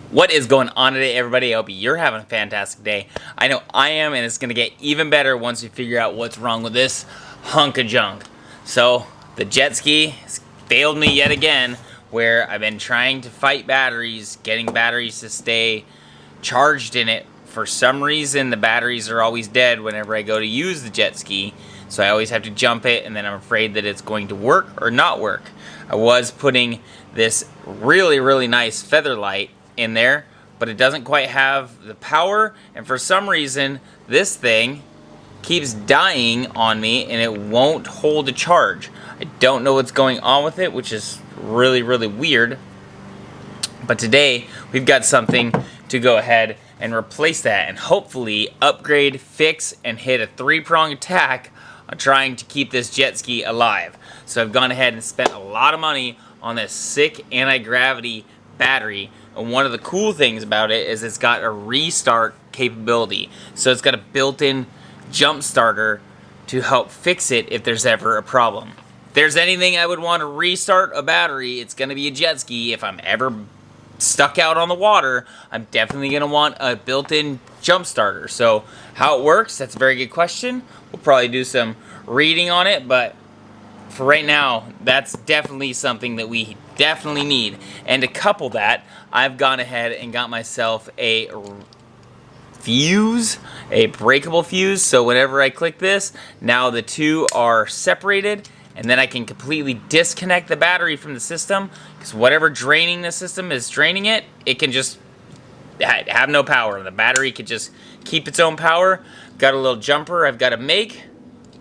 What is going on today, everybody? I hope you're having a fantastic day. I know I am, and it's going to get even better once we figure out what's wrong with this hunk of junk. So, the jet ski has failed me yet again, where I've been trying to fight batteries, getting batteries to stay charged in it. For some reason, the batteries are always dead whenever I go to use the jet ski, so I always have to jump it, and then I'm afraid that it's going to work or not work. I was putting this really nice feather light in there, but it doesn't quite have the power, and for some reason this thing keeps dying on me and it won't hold a charge. I don't know what's going on with it, which is really weird, but today we've got something to go ahead and replace that and hopefully upgrade, fix, and hit a three-prong attack on trying to keep this jet ski alive. So I've gone ahead and spent a lot of money on this sick anti-gravity battery. And one of the cool things about it is it's got a restart capability. So it's got a built-in jump starter to help fix it if there's ever a problem. If there's anything I would want to restart a battery, it's going to be a jet ski. If I'm ever stuck out on the water, I'm definitely going to want a built-in jump starter. So how it works, that's a very good question. We'll probably do some reading on it, but for right now, that's definitely something that we definitely need. And to couple that, I've gone ahead and got myself a fuse, a breakable fuse. So whenever I click this, now the two are separated, and then I can completely disconnect the battery from the system, because whatever draining the system is draining it, it can just have no power. The battery could just keep its own power. Got a little jumper I've got to make,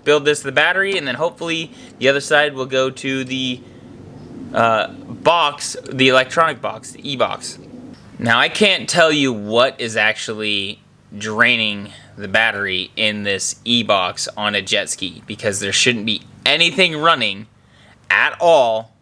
build this to the battery, and then hopefully the other side will go to the box, the electronic box, the e-box. Now I can't tell you what is actually draining the battery in this e-box on a jet ski, because there shouldn't be anything running at all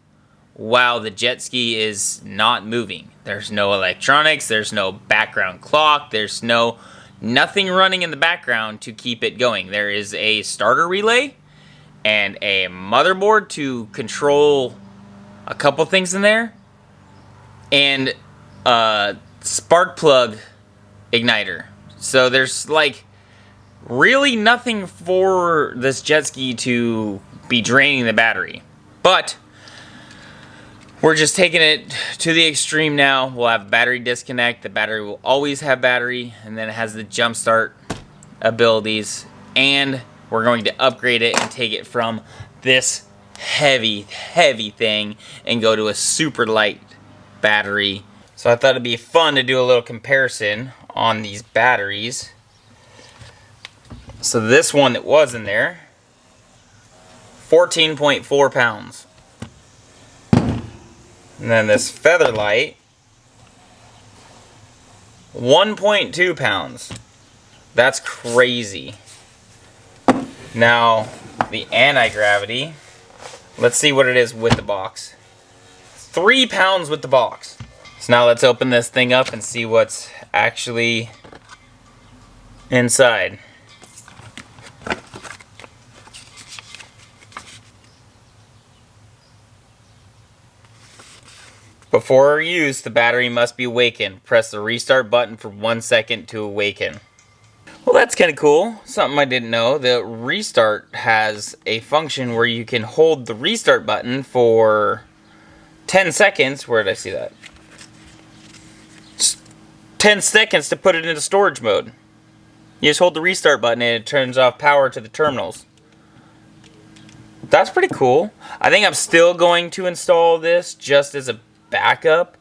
while the jet ski is not moving. There's no electronics, there's no background clock, there's nothing running in the background to keep it going. There is a starter relay and a motherboard to control a couple things in there, and a spark plug igniter. So there's like really nothing for this jet ski to be draining the battery. But we're just taking it to the extreme now. We'll have battery disconnect. The battery will always have battery, and then it has the jump start abilities, and we're going to upgrade it and take it from this heavy thing and go to a super light battery. So I thought it'd be fun to do a little comparison on these batteries. So this one that was in there, 14.4 pounds. And then this feather light, 1.2 pounds. That's crazy. Now, the anti-gravity, let's see what it is with the box. 3 pounds with the box. So now let's open this thing up and see what's actually inside. Before use, the battery must be awakened. Press the restart button for 1 second to awaken. Well, that's kind of cool. Something I didn't know. The restart has a function where you can hold the restart button for 10 seconds. Where did I see that? Just 10 seconds to put it into storage mode. You just hold the restart button and it turns off power to the terminals. That's pretty cool. I think I'm still going to install this just as a backup,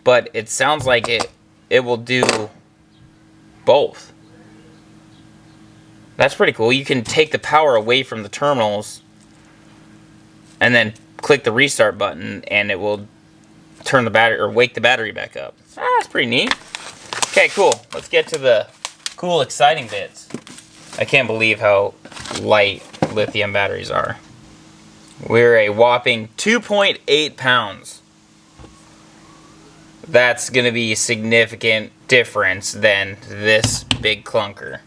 but it sounds like it will do both. That's pretty cool. You can take the power away from the terminals and then click the restart button and it will turn the battery or wake the battery back up. That's pretty neat. Okay, cool. Let's get to the cool, exciting bits. I can't believe how light lithium batteries are. We're a whopping 2.8 pounds. That's going to be a significant difference than this big clunker.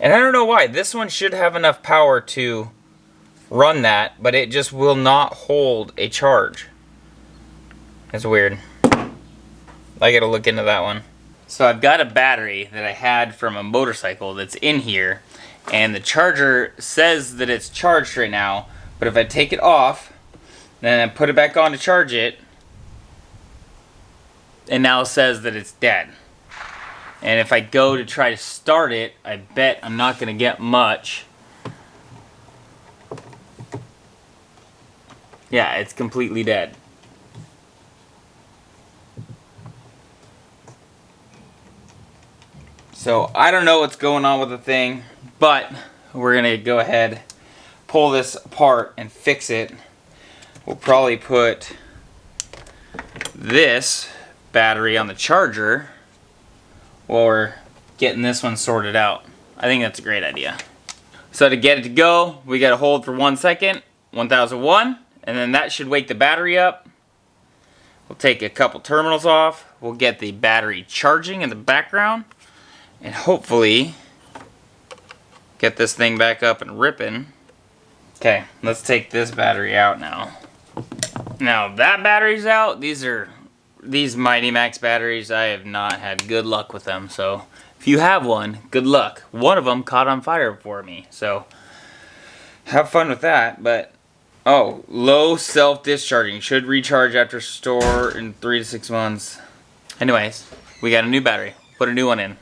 And I don't know why. This one should have enough power to run that, but it just will not hold a charge. That's weird. I gotta look into that one. So I've got a battery that I had from a motorcycle that's in here, and the charger says that it's charged right now, but if I take it off, then I put it back on to charge it, it now says that it's dead. And if I go to try to start it, I bet I'm not gonna get much. Yeah, it's completely dead. So I don't know what's going on with the thing, but we're gonna go ahead, pull this apart and fix it. We'll probably put this battery on the charger while we're getting this one sorted out. I think that's a great idea. So to get it to go, we gotta hold for 1 second, 1001, and then that should wake the battery up. We'll take a couple terminals off. We'll get the battery charging in the background, and hopefully get this thing back up and ripping. Okay, let's take this battery out now. Now that battery's out. These Mighty Max batteries, I have not had good luck with them. So if you have one, good luck. One of them caught on fire for me, so have fun with that. But oh, low self-discharging. Should recharge after store in 3 to 6 months. Anyways, we got a new battery. Put a new one in.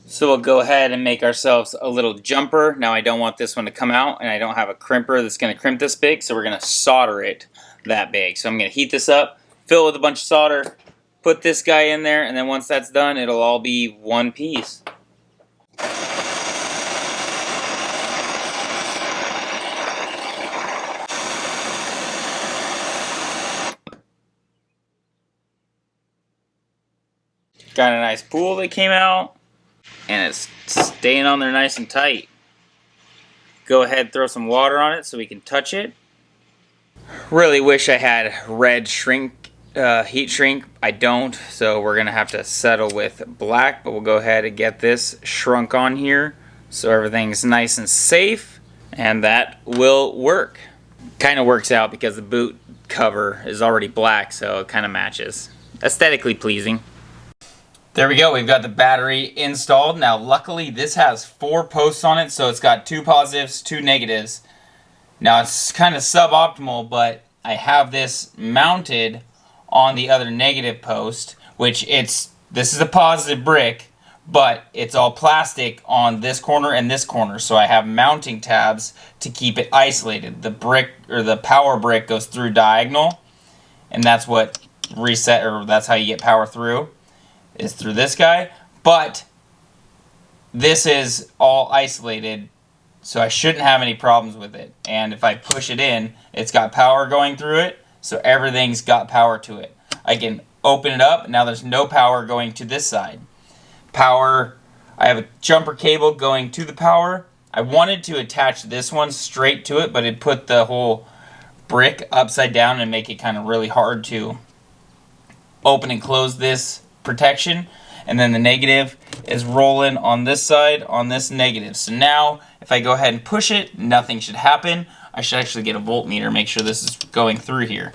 So we'll go ahead and make ourselves a little jumper. Now I don't want this one to come out, and I don't have a crimper that's going to crimp this big, so we're going to solder it that big. So I'm going to heat this up, fill it with a bunch of solder, put this guy in there, and then once that's done, it'll all be one piece. Got a nice pool that came out, and it's staying on there nice and tight. Go ahead, throw some water on it so we can touch it. Really wish I had red heat shrink. I don't, so we're gonna have to settle with black, but we'll go ahead and get this shrunk on here so everything's nice and safe, and that will work. Kind of works out because the boot cover is already black, so it kind of matches. Aesthetically pleasing. There we go, we've got the battery installed. Now luckily this has 4 posts on it, so it's got 2 positives, 2 negatives. Now it's kind of suboptimal, but I have this mounted on the other negative post, which this is a positive brick, but it's all plastic on this corner and this corner, so I have mounting tabs to keep it isolated. The brick, or the power brick, goes through diagonal, and that's what that's how you get power through, is through this guy. But this is all isolated, so I shouldn't have any problems with it. And if I push it in, it's got power going through it, so everything's got power to it. I can open it up, now there's no power going to this side. Power, I have a jumper cable going to the power. I wanted to attach this one straight to it, but it put the whole brick upside down and make it kind of really hard to open and close this protection. And then the negative is rolling on this side, on this negative. So now, if I go ahead and push it, nothing should happen. I should actually get a voltmeter, make sure this is going through here,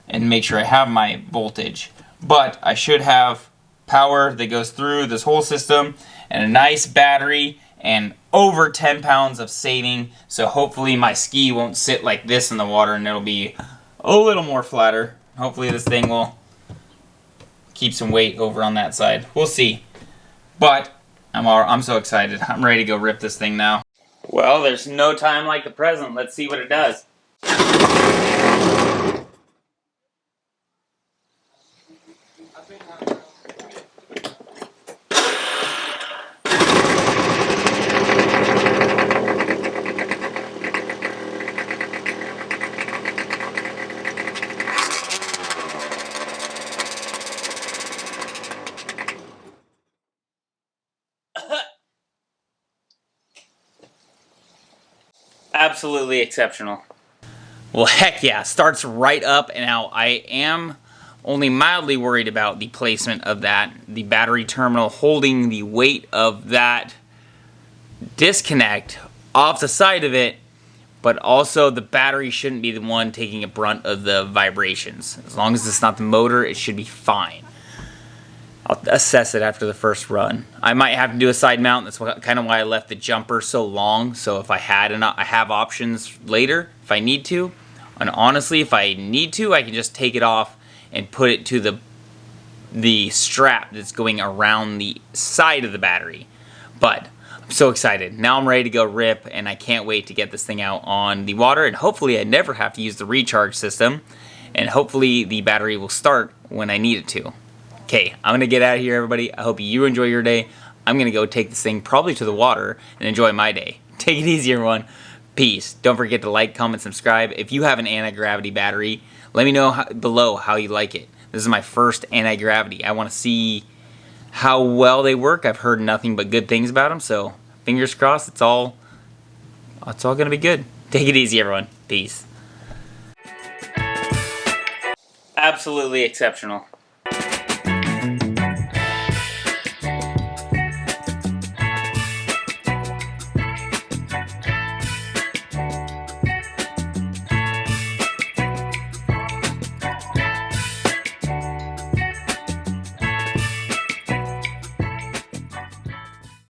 and make sure I have my voltage. But I should have power that goes through this whole system, and a nice battery, and over 10 pounds of saving. So hopefully my ski won't sit like this in the water, and it'll be a little more flatter. Hopefully this thing will keep some weight over on that side. We'll see. But I'm so excited. I'm ready to go rip this thing now. Well, there's no time like the present. Let's see what it does. Absolutely exceptional. Well, heck yeah, starts right up. And now I am only mildly worried about the placement of the battery terminal holding the weight of that disconnect off the side of it, but also the battery shouldn't be the one taking a brunt of the vibrations. As long as it's not the motor, it should be fine. assess it after the first run. I might have to do a side mount. That's kind of why I left the jumper so long. So if I have options later if I need to. And honestly, if I need to, I can just take it off and put it to the strap that's going around the side of the battery. But I'm so excited. Now I'm ready to go rip, and I can't wait to get this thing out on the water, and hopefully I never have to use the recharge system, and hopefully the battery will start when I need it to. Okay, I'm going to get out of here, everybody. I hope you enjoy your day. I'm going to go take this thing probably to the water and enjoy my day. Take it easy, everyone. Peace. Don't forget to like, comment, subscribe. If you have an anti-gravity battery, let me know below how you like it. This is my first anti-gravity. I want to see how well they work. I've heard nothing but good things about them, so fingers crossed it's all going to be good. Take it easy, everyone. Peace. Absolutely exceptional.